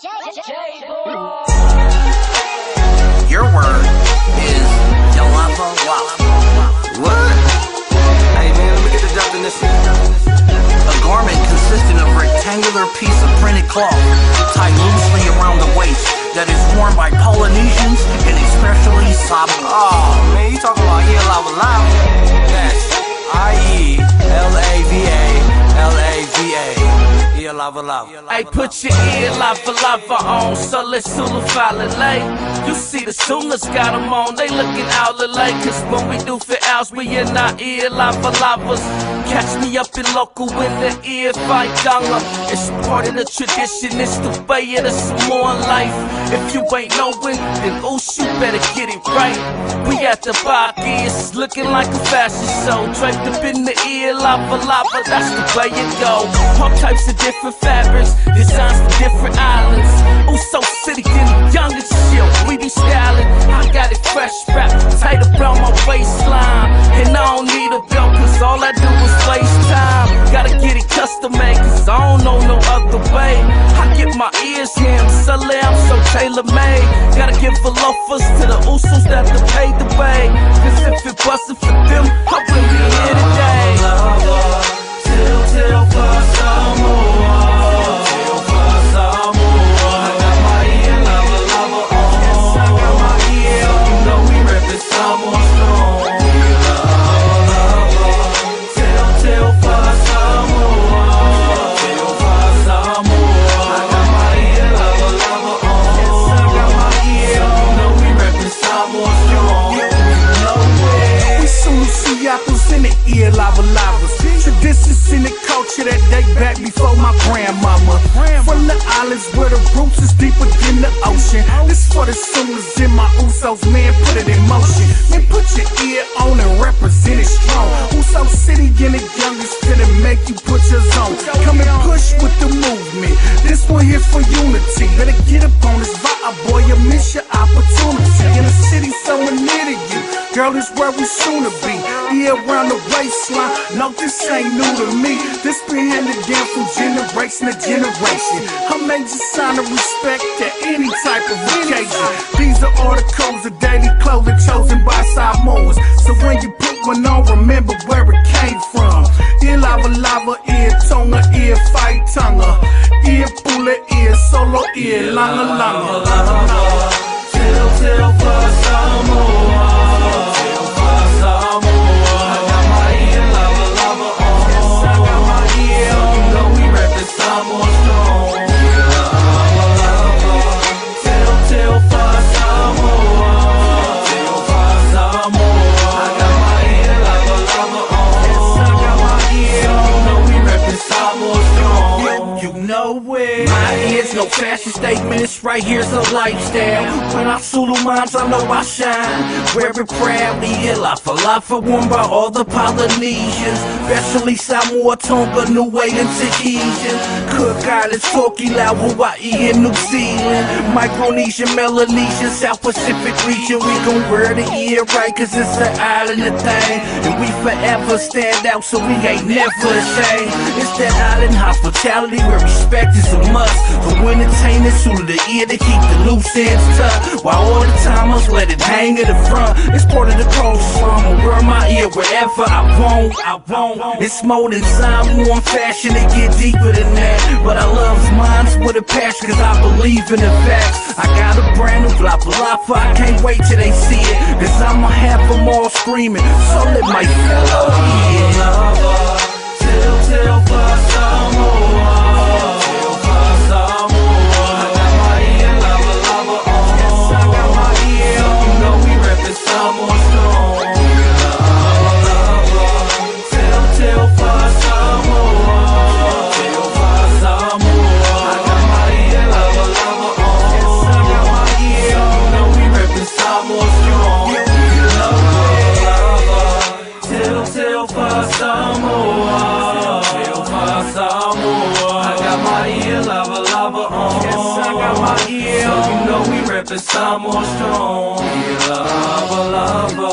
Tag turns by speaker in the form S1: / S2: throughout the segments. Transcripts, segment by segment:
S1: Your word is Lavalava. What? Hey man, let me get the definition. A garment consisting of a rectangular piece of printed cloth tied loosely around the waist that is worn by Polynesians and especially Samoans. Oh man, you talking about Lavalava? That's Lavalava. Lavalava.
S2: Hey, put your ear Lavalava on, so let's lay. You see the Sooners got them on, they looking out the lake. Cause when we do for hours, we in our ear Lavalavas. Catch me up in local when the ear fight younger. It's part of the tradition, it's the way of the Samoan life. If you ain't knowing, then oosh, you better get it right. We at the bar, it's looking like a fashion show. Draped up in the ear Lavalava, that's the way it go. All types of different fabrics, designs for different islands. Uso City getting young and chill, we be styling. I got it fresh wrapped tight around my waistline. And I don't need a belt, cause all I do is waste time. Gotta get it custom made, cause I don't know no other way. I get my ears hemmed, so I'm so tailor-made. Gotta give the loafers to the Usos that they paid the way. Cause if it wasn't for them, I wouldn't be here today.
S3: Till for some more, till for some more. I got my ear Lavalava on. Yes, I got my ear. You know we reppin' Samoa strong. Lavalava, till for some more, till for some more. I got my ear Lavalava on. Yes, I got my ear. You know we reppin' Samoa strong. No way.
S4: We soon see apples in the ear Lavalavas. Traditions in the culture that date back before my grandmama. From the islands where the roots is deeper than the ocean. This for the Sooners in my Usos, man, put it in motion. Man, put your ear on and represent it strong. Uso City and the youngest finna make you put yours on. Come and push with the movement. This one here's for unity. Better get up on this vibe, boy, you miss your opportunity. In a city somewhere near to you, girl, this where we soon to be. Ear around the waistline, no, this ain't new to me. This been handed down from generation to generation. I made you sign of respect at any type of occasion. These are all the codes of daily clothing chosen by Samoans. So when you put one on, remember where it came from. Ear Lavalava, ear Tonga, ear fight tonga, ear pula, ear solo, ear langa langa.
S3: Till for some more, till for some more. I got my ear Lavalava on. Yes, I got my ear. You know we reppin' Samoa strong. Lavalava, till for some more, till for some more. I got my ear Lavalava on. Yes, I got my ear. You know we reppin' Samoa strong.
S4: You know it.
S2: My ears, no fashion statements, right here's a lifestyle. When I Zulu minds, I know I shine. Wear it proudly, Lavalava worn by all the Polynesians, especially Samoa, Tonga, Niue, and Tahitian. Cook Islands, Tokelau, Hawaii, and New Zealand. Micronesian, Melanesian, South Pacific region. We gon' wear the ear right, cause it's an island thing. And we forever stand out, so we ain't never ashamed. It's that island hospitality where respect is a must. For entertainers who to the ear, they keep the loose ends tucked. While all the timers let it hang in the front. It's part of the culture, I'ma wear my ear wherever I want. It's more than Samoan fashion, it get deeper than that. But I love mines with a passion, cause I believe in the facts. I got a brand new Lavalava, I can't wait till they see it, cause I'ma have them all screaming, so let my fellow hear.
S3: Till for some more, till for some more. I got my ear Lavalava on. Yes, I got my ear. You know we reppin' Samoa strong. Lavalava, till for some more, till for some more. I got my ear Lavalava on. Yes, I got my ear. You know we reppin' Samoa strong. Lavalava, till for some more, till for some more. I got my ear Lavalava on. Yes, I got my ear. So you know we reppin' Samoa strong. Ear Lavalava,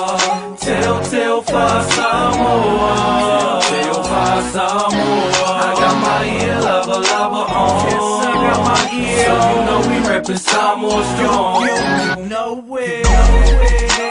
S3: till for some more, till for some more. I got my ear Lavalava on. Yes, I got my ear. So you know empezamos strong.
S4: You know it.